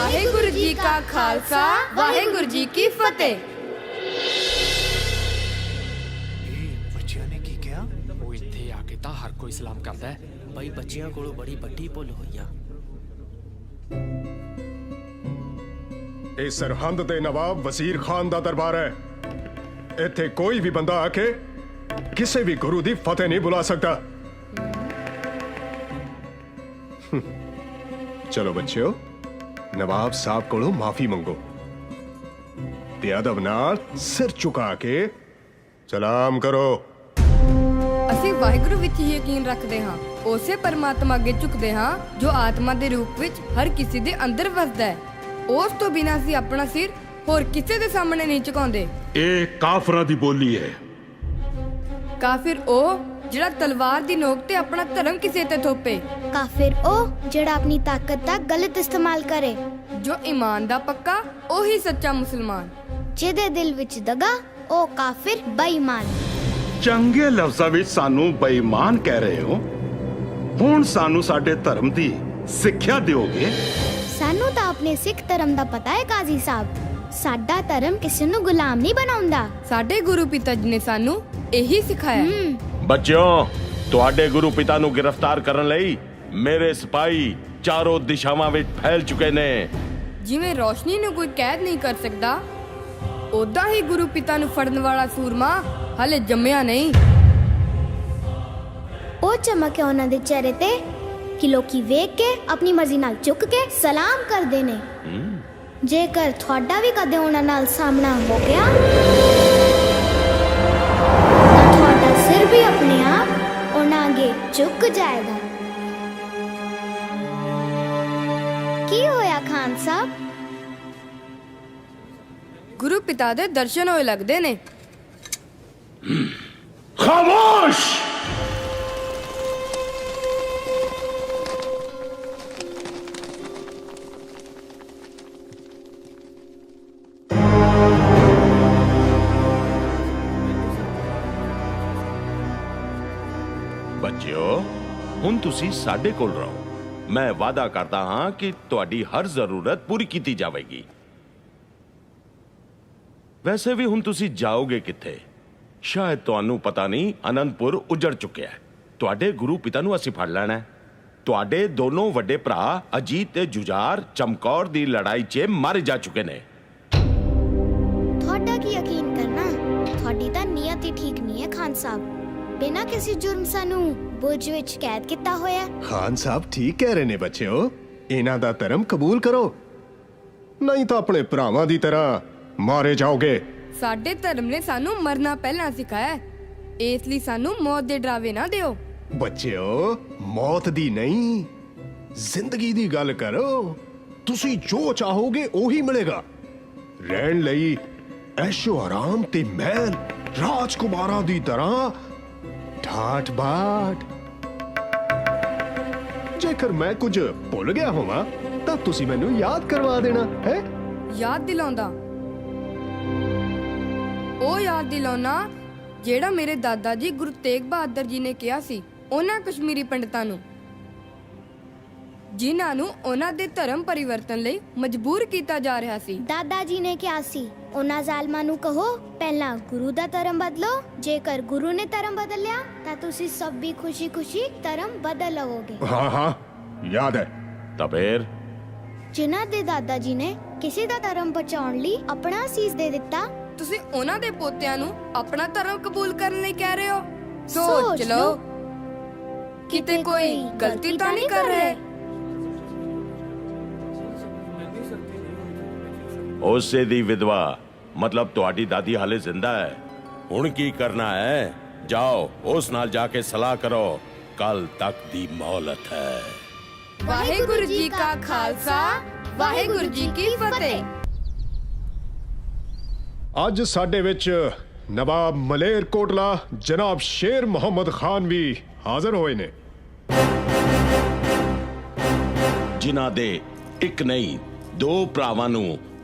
ਵਾਹਿਗੁਰੂ ਜੀ ਕਾ ਖਾਲਸਾ ਵਾਹਿਗੁਰੂ ਜੀ ਕੀ ਫਤਿਹ। ਬੱਚਿਆਂ ਨੇ ਕੀ ਕਿਹਾ? ਉਹ ਇੱਥੇ ਆ ਕੇ ਤਾਂ ਹਰ ਕੋਈ ਸਲਾਮ ਕਰਦਾ ਹੈ। ਬਈ ਬੱਚਿਆਂ ਕੋਲੋਂ ਬੜੀ ਵੱਡੀ ਭੁੱਲ ਹੋਈ ਆ। ਇਹ ਸਰਹੰਦ ਦੇ ਨਵਾਬ ਵਜ਼ੀਰ ਖਾਨ ਦਾ ਦਰਬਾਰ ਹੈ। ਇੱਥੇ ਕੋਈ ਵੀ ਬੰਦਾ ਆ ਕੇ ਕਿਸੇ ਵੀ ਗੁਰੂ ਦੀ ਫਤਿਹ ਨਹੀਂ ਬੁਲਾ ਸਕਦਾ। ਚਲੋ ਬੱਚਿਓ, ਨਵਾਬ ਸਾਹਿਬ ਕੋਲੋਂ ਮਾਫੀ ਮੰਗੋ ਤੇ ਅਦਬ ਨਾਲ ਸਿਰ ਝੁਕਾ ਕੇ ਸਲਾਮ ਕਰੋ। ਅਸੀਂ ਵਾਹਿਗੁਰੂ ਵਿੱਚ ਹੀ ਯਕੀਨ ਰੱਖਦੇ ਹਾਂ, ਉਸੇ ਪਰਮਾਤਮਾ ਅੱਗੇ ਝੁਕਦੇ ਹਾਂ ਜੋ ਆਤਮਾ ਦੇ ਰੂਪ ਵਿੱਚ ਹਰ ਕਿਸੇ ਦੇ ਅੰਦਰ ਵਸਦਾ ਹੈ। ਉਸ ਤੋਂ ਬਿਨਾਂ ਅਸੀਂ ਆਪਣਾ ਸਿਰ ਹੋਰ ਕਿਸੇ ਦੇ ਸਾਹਮਣੇ ਨਹੀਂ ਝੁਕਾਉਂਦੇ। ਇਹ ਕਾਫਰਾਂ ਦੀ ਬੋਲੀ ਹੈ। ਕਾਫਿਰ ਉਹ ਜਿਹੜਾ ਤਲਵਾਰ ਦੀ ਨੋਕ ਤੇ ਆਪਣਾ ਧਰਮ ਕਿਸੇ ਤੇ ਥੋਪੇ। ਕਾਫਿਰ ਉਹ ਜਿਹੜਾ ਆਪਣੀ ਤਾਕਤ ਦਾ ਗਲਤ ਇਸਤੇਮਾਲ ਕਰੇ। ਜੋ ਈਮਾਨ ਦਾ ਪੱਕਾ ਉਹੀ ਸੱਚਾ ਮੁਸਲਮਾਨ। ਜਿਹਦੇ ਦਿਲ ਵਿੱਚ ਦਗਾ ਉਹ ਕਾਫਿਰ ਬੇਈਮਾਨ। ਚੰਗੇ ਲਫ਼ਜ਼ਾਂ ਵਿੱਚ ਸਾਨੂੰ ਬੇਈਮਾਨ ਕਹਿ ਰਹੇ ਹੋ। ਹੁਣ ਸਾਨੂੰ ਸਾਡੇ ਧਰਮ ਦੀ ਸਿੱਖਿਆ ਦਿਓਗੇ? ਸਾਨੂੰ ਤਾਂ ਆਪਣੇ ਸਿੱਖ ਧਰਮ ਦਾ ਪਤਾ ਹੈ ਕਾਜ਼ੀ ਸਾਹਿਬ। ਸਾਡਾ ਧਰਮ ਕਿਸੇ ਨੂੰ ਗੁਲਾਮ ਨਹੀਂ ਬਣਾਉਂਦਾ। ਸਾਡੇ ਗੁਰੂ ਪਿਤਾ ਜੀ ਨੇ ਸਾਨੂੰ ਇਹੀ ਸਿਖਾਇਆ। ਬੱਚਿਓ, ਤੁਹਾਡੇ ਗੁਰੂ ਪਿਤਾ ਨੂੰ ਗ੍ਰਿਫਤਾਰ ਕਰਨ ਲਈ ਮੇਰੇ ਸਿਪਾਹੀ ਚਾਰੋਂ ਦਿਸ਼ਾਵਾਂ ਵਿੱਚ ਫੈਲ ਚੁੱਕੇ ਨੇ। ਜਿਵੇਂ ਰੋਸ਼ਨੀ ਨੂੰ ਕੋਈ ਕੈਦ ਨਹੀਂ ਕਰ ਸਕਦਾ, ਉਦਾਂ ਹੀ ਗੁਰੂ ਪਿਤਾ ਨੂੰ ਫੜਨ ਵਾਲਾ ਸੂਰਮਾ ਹਲੇ ਜੰਮਿਆ ਨਹੀਂ। ਉਹ ਚਮਕ ਹੈ ਉਹਨਾਂ ਦੇ ਚਿਹਰੇ ਤੇ ਕਿ ਲੋਕੀ ਵੇਖ ਕੇ ਆਪਣੀ ਮਰਜ਼ੀ ਨਾਲ ਝੁਕ ਕੇ ਸਲਾਮ ਕਰਦੇ ਨੇ। ਜੇਕਰ ਤੁਹਾਡਾ ਵੀ ਕਦੇ ਉਹਨਾਂ ਨਾਲ ਸਾਹਮਣਾ ਹੋ ਗਿਆ ਤਾਂ ਤੁਹਾਡਾ ਸਿਰ ਵੀ ਆਪਣੇ ਆਪ ਉਹਨਾਂ ਅੱਗੇ ਝੁਕ ਜਾਏਗਾ। ਕੀ ਹੋਇਆ ਖਾਨ ਸਾਹਿਬ? ਗੁਰੂ ਪਿਤਾ ਦੇ ਦਰਸ਼ਨ ਹੋਏ ਲੱਗਦੇ ਨੇ। ਖਾਮੋਸ਼! ਬੱਚਿਓ, ਹੁਣ ਤੁਸੀਂ ਸਾਡੇ ਕੋਲ ਰਹੋ। ਮੈਂ ਵਾਅਦਾ ਕਰਦਾ ਹਾਂ ਕਿ ਤੁਹਾਡੀ ਹਰ ਜ਼ਰੂਰਤ ਪੂਰੀ ਕੀਤੀ ਜਾਵੇਗੀ। ਵੈਸੇ ਵੀ ਹੁਣ ਤੁਸੀਂ ਜਾਓਗੇ ਕਿੱਥੇ? ਸ਼ਾਇਦ ਤੁਹਾਨੂੰ ਪਤਾ ਨਹੀਂ, ਅਨੰਦਪੁਰ ਉਜੜ ਚੁੱਕਿਆ ਹੈ। ਤੁਹਾਡੇ ਗੁਰੂ ਪਿਤਾ ਨੂੰ ਅਸੀਂ ਫੜ ਲੈਣਾ ਹੈ। ਤੁਹਾਡੇ ਦੋਨੋਂ ਵੱਡੇ ਭਰਾ ਅਜੀਤ ਤੇ ਜੁਝਾਰ ਚਮਕੌਰ ਦੀ ਲੜਾਈ 'ਚ ਮਾਰੇ ਜਾ ਚੁੱਕੇ ਨੇ। ਤੁਹਾਡਾ ਕੀ ਯਕੀਨ ਕਰਨਾ? ਤੁਹਾਡੀ ਤਾਂ ਨੀਅਤ ਹੀ ਠੀਕ ਨਹੀਂ ਹੈ ਖਾਨ ਸਾਹਿਬ। ਬਿਨਾਂ ਕਿਸੇ ਜੁਰਮ ਸਾਨੂੰ ਬੁਰਜ ਵਿੱਚ ਕੈਦ ਕੀਤਾ ਹੋਇਆ। ਖਾਨ ਸਾਹਿਬ ਠੀਕ ਕਹਿ ਰਹੇ ਨੇ ਬੱਚਿਓ। ਇਹਨਾਂ ਦਾ ਧਰਮ ਕਬੂਲ ਕਰੋ, ਨਹੀਂ ਤਾਂ ਆਪਣੇ ਭਰਾਵਾਂ ਦੀ ਤਰ੍ਹਾਂ ਮਾਰੇ ਜਾਓਗੇ। ਸਾਡੇ ਧਰਮ ਨੇ ਸਾਨੂੰ ਮਰਨਾ ਪਹਿਲਾਂ ਸਿਖਾਇਆ, ਇਸ ਲਈ ਸਾਨੂੰ ਮੌਤ ਦੇ ਡਰਾਵੇ ਨਾ ਦਿਓ। ਬੱਚਿਓ, ਮੌਤ ਦੀ ਨਹੀਂ, ਜ਼ਿੰਦਗੀ ਦੀ ਗੱਲ ਕਰੋ। ਤੁਸੀਂ ਜੋ ਚਾਹੋਗੇ ਉਹੀ ਮਿਲੇਗਾ। ਰਹਿਣ ਲਈ ਐਸ਼ੋ ਆਰਾਮ ਤੇ ਮਹਿਲ, ਰਾਜਕੁਮਾਰਾਂ ਦੀ ਤਰ੍ਹਾਂ ਠਾਠ ਬਾਠ। ਜੇਕਰ ਮੈਂ ਕੁਝ ਭੁੱਲ ਗਿਆ ਹੋਵਾਂ ਤਾਂ ਤੁਸੀਂ ਮੈਨੂੰ ਯਾਦ ਕਰਵਾ ਦੇਣਾ ਹੈ। ਯਾਦ ਦਿਲਾਉਂਦਾ, ਉਹ ਯਾਦ ਦਿਲਾਉਣਾ ਜਿਹੜਾ ਮੇਰੇ ਦਾਦਾ ਜੀ ਗੁਰੂ ਤੇਗ ਬਹਾਦਰ ਜੀ ਨੇ ਕਿਹਾ ਸੀ ਉਹਨਾਂ ਕਸ਼ਮੀਰੀ ਪੰਡਤਾਂ ਨੂੰ, ਜਿਨ੍ਹਾਂ ਨੂੰ ਉਹਨਾਂ ਦੇ ਧਰਮ ਪਰਿਵਰਤਨ ਲਈ ਮਜਬੂਰ ਕੀਤਾ ਜਾ ਰਿਹਾ ਸੀ। ਦਾਦਾ ਜੀ ਨੇ ਕਿਹਾ ਸੀ ਉਹਨਾਂ ਜ਼ਾਲਮਾਂ ਨੂੰ ਕਹੋ ਪਹਿਲਾਂ ਗੁਰੂ ਦਾ ਧਰਮ ਬਦਲੋ। ਜੇਕਰ ਗੁਰੂ ਨੇ ਧਰਮ ਬਦਲਿਆ ਤਾਂ ਤੁਸੀਂ ਸਭ ਵੀ ਖੁਸ਼ੀ-ਖੁਸ਼ੀ ਧਰਮ ਬਦਲ ਲਵੋਗੇ। ਹਾਂ ਹਾਂ, ਯਾਦ ਹੈ। ਤਾਂ ਫੇਰ ਜਿਨ੍ਹਾਂ ਦੇ ਦਾਦਾ ਜੀ ਨੇ ਕਿਸੇ ਦਾ ਧਰਮ ਬਚਾਉਣ ਲਈ ਆਪਣਾ ਅਸੀਸ ਦੇ ਦਿੱਤਾ, ਤੁਸੀਂ ਉਹਨਾਂ ਦੇ ਪੋਤਿਆਂ ਨੂੰ ਆਪਣਾ ਧਰਮ ਕਬੂਲ ਕਰਨ ਲਈ ਕਹਿ ਰਹੇ ਹੋ? ਸੋਚ ਲਓ, ਕਿਤੇ ਕੋਈ ਗਲਤੀ ਤਾਂ ਨਹੀਂ ਕਰ ਰਹੇ। ਉਸੇ ਦੀ ਵਿਧਵਾ, ਮਤਲਬ ਤੁਹਾਡੀ ਦਾਦੀ ਹਾਲੇ ਜ਼ਿੰਦਾ ਹੈ। ਹੁਣ ਕੀ ਕਰਨਾ ਹੈ? ਜਾਓ, ਉਸ ਨਾਲ ਜਾ ਕੇ ਸਲਾਹ ਕਰੋ। ਕੱਲ ਤੱਕ ਦੀ ਮੌਲਤ ਹੈ। ਵਾਹਿਗੁਰੂ ਜੀ ਕਾ ਖਾਲਸਾ ਵਾਹਿਗੁਰੂ ਜੀ ਕੀ ਫਤਿਹ। ਅੱਜ ਸਾਡੇ ਵਿੱਚ ਨਵਾਬ ਮਲੇਰ ਕੋਟਲਾ ਜਨਾਬ ਸ਼ੇਰ ਮੁਹੰਮਦ ਖਾਨ ਵੀ ਹਾਜ਼ਰ ਹੋਏ ਨੇ, ਜਿਨ੍ਹਾਂ ਦੇ ਇੱਕ ਨਹੀਂ ਦੋ ਭਰਾਵਾਂ ਨੂੰ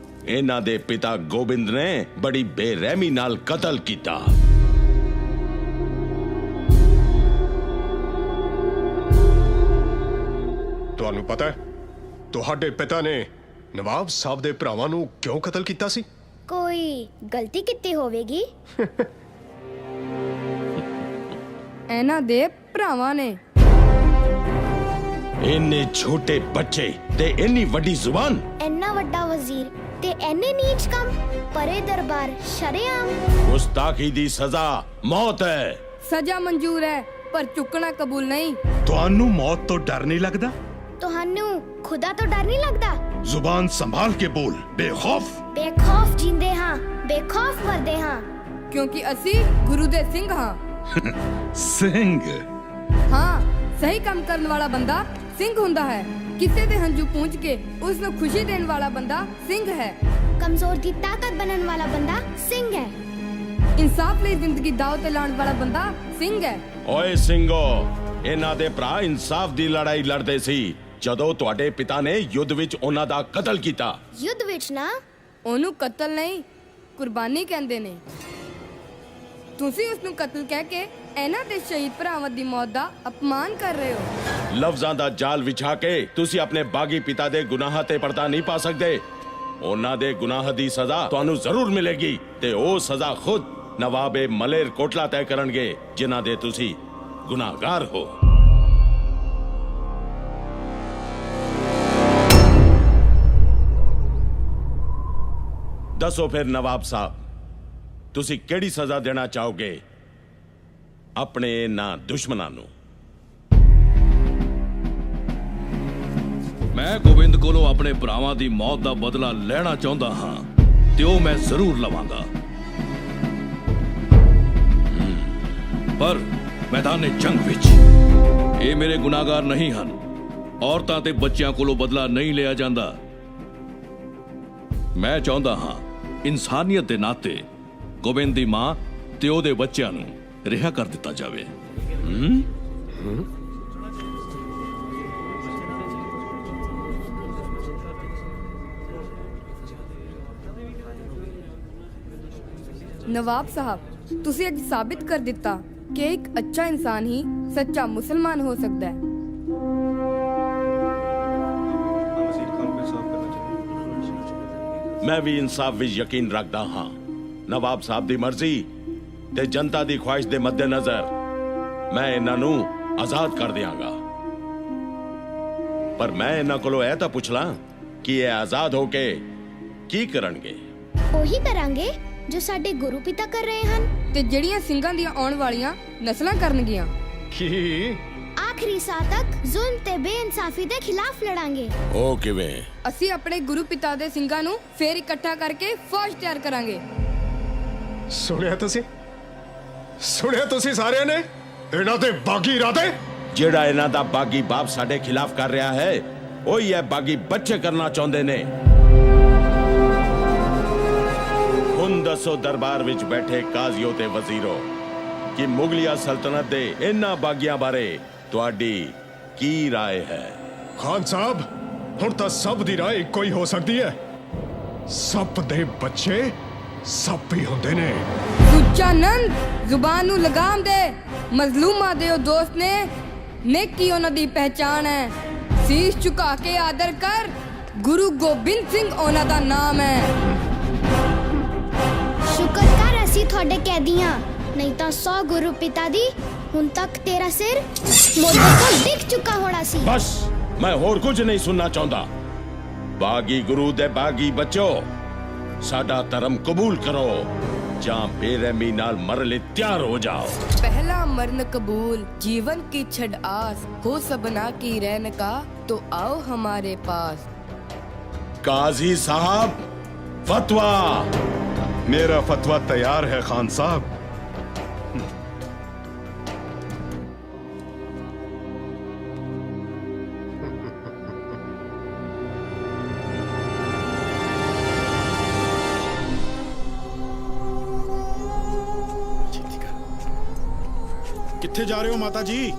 ਇਹਨਾਂ ਦੇ ਪਿਤਾ ਗੋਬਿੰਦ ਨੇ ਬੜੀ ਬੇਰਹਿਮੀ ਨਾਲ ਕਤਲ ਕੀਤਾ। ਤੁਹਾਨੂੰ ਪਤਾ ਹੈ, ਤੁਹਾਡੇ ਪਿਤਾ ਨੇ ਨਵਾਬ ਸਾਹਿਬ ਦੇ ਭਰਾਵਾਂ ਨੂੰ ਕਿਉਂ ਕਤਲ ਕੀਤਾ ਸੀ? ਕੋਈ ਗਲਤੀ ਕੀਤੀ ਹੋਵੇਗੀ? ਇਹਨਾਂ ਦੇ ਭਰਾਵਾਂ ਨੇ। ਇੰਨੇ ਛੋਟੇ ਬੱਚੇ ਤੇ ਇੰਨੀ ਵੱਡੀ ਜ਼ੁਬਾਨ। ਇੰਨਾ ਵੱਡਾ ਵਜ਼ੀਰ ਤੇ ਐਨੇ ਨੀਚ ਕੰਮ, ਪਰੇ ਦਰਬਾਰ ਸ਼ਰੇਆਮ। ਗੁਸਤਾਖੀ ਦੀ ਸਜ਼ਾ ਮੌਤ ਹੈ। ਸਜ਼ਾ ਮਨਜ਼ੂਰ ਹੈ ਪਰ ਚੁੱਕਣਾ ਕਬੂਲ ਨਹੀਂ। ਤੁਹਾਨੂੰ ਮੌਤ ਤੋਂ ਡਰ ਨਹੀਂ ਲੱਗਦਾ? ਤੁਹਾਨੂੰ ਖੁਦਾ ਤੋਂ ਡਰ ਨਹੀਂ ਲੱਗਦਾ? ਜ਼ੁਬਾਨ ਸੰਭਾਲ ਕੇ ਬੋਲ, ਬੇਖੌਫ। ਬੇਖੌਫ ਜਿੰਦੇ ਹਾਂ, ਬੇਖੌਫ ਮਰਦੇ ਹਾਂ। ਕਿਉਂਕਿ ਅਸੀਂ ਗੁਰੂ ਦੇ ਸਿੰਘ ਹਾਂ। ਸਿੰਘ। ਹਾਂ, ਸਹੀ ਕੰਮ ਕਰਨ ਵਾਲਾ ਬੰਦਾ ਸਿੰਘ ਹੁੰਦਾ ਹੈ। ਕਿਸੇ ਦੇ ਹੰਝੂ ਪੂੰਝ ਕੇ ਉਸ ਨੂੰ ਖੁਸ਼ੀ ਦੇਣ ਵਾਲਾ ਬੰਦਾ ਸਿੰਘ ਹੈ। ਕਮਜ਼ੋਰ ਦੀ ਤਾਕਤ ਬਣਨ ਵਾਲਾ ਬੰਦਾ ਸਿੰਘ ਹੈ। ਇਨਸਾਫ ਲਈ ਜ਼ਿੰਦਗੀ ਦਾਅ ਤੇ ਲਾਉਣ ਵਾਲਾ ਬੰਦਾ ਸਿੰਘ ਹੈ। ਓਏ ਸਿੰਘੋ, ਇਹਨਾਂ ਦੇ ਭਰਾ ਇਨਸਾਫ ਦੀ ਲੜਾਈ ਲੜਦੇ ਸੀ ਜਦੋਂ ਤੁਹਾਡੇ ਪਿਤਾ ਨੇ ਯੁੱਧ ਵਿੱਚ ਉਹਨਾਂ ਦਾ ਕਤਲ ਕੀਤਾ। ਯੁੱਧ ਵਿੱਚ ਨਾ। ਉਹਨੂੰ ਕਤਲ ਨਹੀਂ, ਕੁਰਬਾਨੀ ਕਹਿੰਦੇ ਨੇ। ਤੁਸੀਂ ਉਸ ਨੂੰ ਕਤਲ ਕਹਿ ਕੇ ਇਹਨਾਂ ਦੇ ਸ਼ਹੀਦ ਭਰਾਵਾਂ ਦੀ ਮੌਤ ਦਾ ਅਪਮਾਨ ਕਰ ਰਹੇ ਹੋ। ਲਫ਼ਜ਼ਾਂ ਦਾ ਜਾਲ ਵਿਛਾ ਕੇ ਤੁਸੀਂ ਆਪਣੇ ਬਾਗੀ ਪਿਤਾ ਦੇ ਗੁਨਾਹਾਂ ਤੇ ਪਰਦਾ ਨਹੀਂ ਪਾ ਸਕਦੇ। ਉਹਨਾਂ ਦੇ ਗੁਨਾਹ ਦੀ ਸਜ਼ਾ ਤੁਹਾਨੂੰ ਜ਼ਰੂਰ ਮਿਲੇਗੀ ਤੇ ਉਹ ਸਜ਼ਾ ਖੁਦ ਨਵਾਬੇ ਮਲੇਰ ਕੋਟਲਾ ਤੈਅ ਕਰਨਗੇ, ਜਿਨ੍ਹਾਂ ਦੇ ਤੁਸੀਂ ਗੁਨਾਹਗਾਰ ਹੋ। ਦੱਸੋ ਫਿਰ ਨਵਾਬ ਸਾਹਿਬ, ਤੁਸੀਂ ਕਿਹੜੀ ਸਜ਼ਾ ਦੇਣਾ ਚਾਹੋਗੇ ਆਪਣੇ ਇਹਨਾਂ ਦੁਸ਼ਮਣਾਂ ਨੂੰ? ਮੈਂ ਗੋਬਿੰਦ ਕੋਲੋਂ ਆਪਣੇ ਭਰਾਵਾਂ ਦੀ ਮੌਤ ਦਾ ਬਦਲਾ ਲੈਣਾ ਚਾਹੁੰਦਾ ਹਾਂ ਤੇ ਉਹ ਮੈਂ ਜ਼ਰੂਰ ਲਵਾਂਗਾ। ਪਰ ਮੈਦਾਨੇ ਜੰਗ ਵਿੱਚ ਇਹ ਮੇਰੇ ਗੁਨਾਹਗਾਰ ਨਹੀਂ ਹਨ। ਔਰਤਾਂ ਤੇ ਬੱਚਿਆਂ ਕੋਲੋਂ ਬਦਲਾ ਨਹੀਂ ਲਿਆ ਜਾਂਦਾ। ਮੈਂ ਚਾਹੁੰਦਾ ਹਾਂ ਇਨਸਾਨੀਅਤ ਦੇ ਨਾਤੇ ਗੋਬਿੰਦ ਦੀ ਮਾਂ ਤੇ ਉਹਦੇ ਬੱਚਿਆਂ ਨੂੰ ਰਿਹਾ ਕਰ ਦਿੱਤਾ ਜਾਵੇ। ਨਵਾਬ ਸਾਹਿਬ, ਤੁਸੀਂ ਅੱਜ ਸਾਬਿਤ ਕਰ ਦਿੱਤਾ ਕਿ ਇੱਕ ਅੱਛਾ ਇਨਸਾਨ ਹੀ ਸੱਚਾ ਮੁਸਲਮਾਨ ਹੋ ਸਕਦਾ ਹੈ। ਮੈਂ ਵੀ ਇਨਸਾਫ ਵਿੱਚ ਯਕੀਨ ਰੱਖਦਾ ਹਾਂ। ਨਵਾਬ ਸਾਹਿਬ ਦੀ ਮਰਜ਼ੀ ਤੇ ਜਨਤਾ ਦੀ ਖੁਆਇਸ਼ ਦੇ ਮੱਦੇਨਜ਼ਰ ਮੈਂ ਇਹਨਾਂ ਨੂੰ ਆਜ਼ਾਦ ਕਰ ਦਿਆਂਗਾ। ਪਰ ਮੈਂ ਇਹਨਾਂ ਕੋਲੋਂ ਇਹ ਤਾਂ ਪੁੱਛ ਲਾਂ ਕਿ ਇਹ ਆਜ਼ਾਦ ਹੋ ਕੇ ਕੀ ਕਰਨਗੇ? ਉਹੀ ਕਰਾਂਗੇ ਜੋ ਸਾਡੇ ਗੁਰੂ ਪਿਤਾ ਕਰ ਰਹੇ ਹਨ। ਤੇ ਜਿਹੜੀਆਂ ਸਿੰਘਾਂ ਦੀਆਂ ਆਉਣ ਵਾਲੀਆਂ ਨਸਲਾਂ ਕਰਨਗੀਆਂ। ਕੀ? ਆਖਰੀ ਸਾਹ ਤੱਕ ਜ਼ੁਲਮ ਤੇ ਬੇਇਨਸਾਫੀ ਦੇ ਖਿਲਾਫ ਲੜਾਂਗੇ। ਉਹ ਕਿਵੇਂ? ਅਸੀਂ ਆਪਣੇ ਗੁਰੂ ਪਿਤਾ ਦੇ ਸਿੰਘਾਂ ਨੂੰ ਫੇਰ ਇਕੱਠਾ ਕਰਕੇ ਫੌਜ ਤਿਆਰ ਕਰਾਂਗੇ। ਸੁਣਿਆ ਤੁਸੀਂ ਸਾਰਿਆਂ ਨੇ ਇਹਨਾਂ ਦੇ ਬਾਗੀ ਇਰਾਦੇ? ਜਿਹੜਾ ਇਹਨਾਂ ਦਾ ਬਾਗੀ ਬਾਪ ਸਾਡੇ ਖਿਲਾਫ ਕਰ ਰਿਹਾ ਹੈ, ਉਹੀ ਇਹ ਬਾਗੀ ਬੱਚੇ ਕਰਨਾ ਚਾਹੁੰਦੇ ਨੇ। ਹੁਣ ਦੱਸੋ ਦਰਬਾਰ ਵਿੱਚ ਬੈਠੇ ਕਾਜ਼ੀਓ ਤੇ ਵਜ਼ੀਰੋ ਕਿ ਮੁਗਲਿਆ ਸਲਤਨਤ ਦੇ ਇਹਨਾਂ ਬਾਗੀਆਂ ਬਾਰੇ ਤੁਹਾਡੀ ਕੀ ਰਾਏ ਹੈ? ਖਾਨ ਸਾਹਿਬ, ਹੁਣ ਤਾਂ ਸਭ ਦੀ ਰਾਏ ਇੱਕੋ ਹੀ ਹੋ ਸਕਦੀ ਹੈ। ਸੱਪ ਦੇ ਬੱਚੇ ਸੱਪ ਹੀ ਹੁੰਦੇ ਨੇ। ਸੁੱਚਾ ਨੰਦ, ਜ਼ੁਬਾਨ ਨੂੰ ਲਗਾਮ ਦੇ। ਮਜ਼ਲੂਮਾਂ ਦੇ ਉਹ ਦੋਸਤ ਨੇ, ਨੇਕੀ ਉਹਨਾਂ ਦੀ ਪਹਿਚਾਣ ਹੈ। ਸੀਸ ਝੁਕਾ ਕੇ ਆਦਰ ਕਰ, ਗੁਰੂ ਗੋਬਿੰਦ ਸਿੰਘ ਉਹਨਾਂ ਦਾ ਨਾਮ ਹੈ। ਸ਼ੁਕਰ ਕਰ ਅਸੀਂ ਤੁਹਾਡੇ ਕੈਦੀਆਂ, ਨਹੀਂ ਤਾਂ 100 ਗੁਰੂ ਪਿਤਾ ਦੀ ਹੁਣ ਤੱਕ ਤੇਰਾ ਸਿਰ ਮੋਢੇ ਤੋਂ ਡਿੱਗ ਚੁੱਕਾ ਹੋਣਾ ਸੀ। ਬਸ, ਮੈਂ ਹੋਰ ਕੁਝ ਨਹੀਂ ਸੁਣਨਾ ਚਾਹੁੰਦਾ। ਬਾਗੀ ਗੁਰੂ ਦੇ ਬਾਗੀ ਬੱਚੋ, ਸਾਡਾ ਧਰਮ ਕਬੂਲ ਕਰੋ ਜਾਂ ਬੇਰਹਿਮੀ ਨਾਲ ਮਰਨ ਲਈ ਤਿਆਰ ਹੋ ਜਾਓ। पहला मरण कबूल, जीवन की छड़ आस, हो सबना की रहन का, तो आओ हमारे पास। काजी साहब, फतवा। मेरा फतवा तैयार है खान साहब। ਕਿੱਥੇ ਜਾ ਰਹੇ ਹੋ ਮਾਤਾ ਜੀ?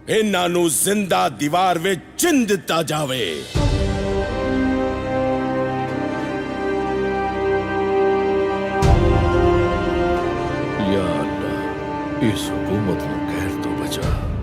ਇਹਨਾਂ ਨੂੰ ਜ਼ਿੰਦਾ ਦੀਵਾਰ ਵਿੱਚ ਚਿਣ ਦਿੱਤਾ ਜਾਵੇ। या अल्लाह। ਇਸ ਹਕੂਮਤ ਨੂੰ ਕਹਿਰ ਤੋਂ ਬਚਾ।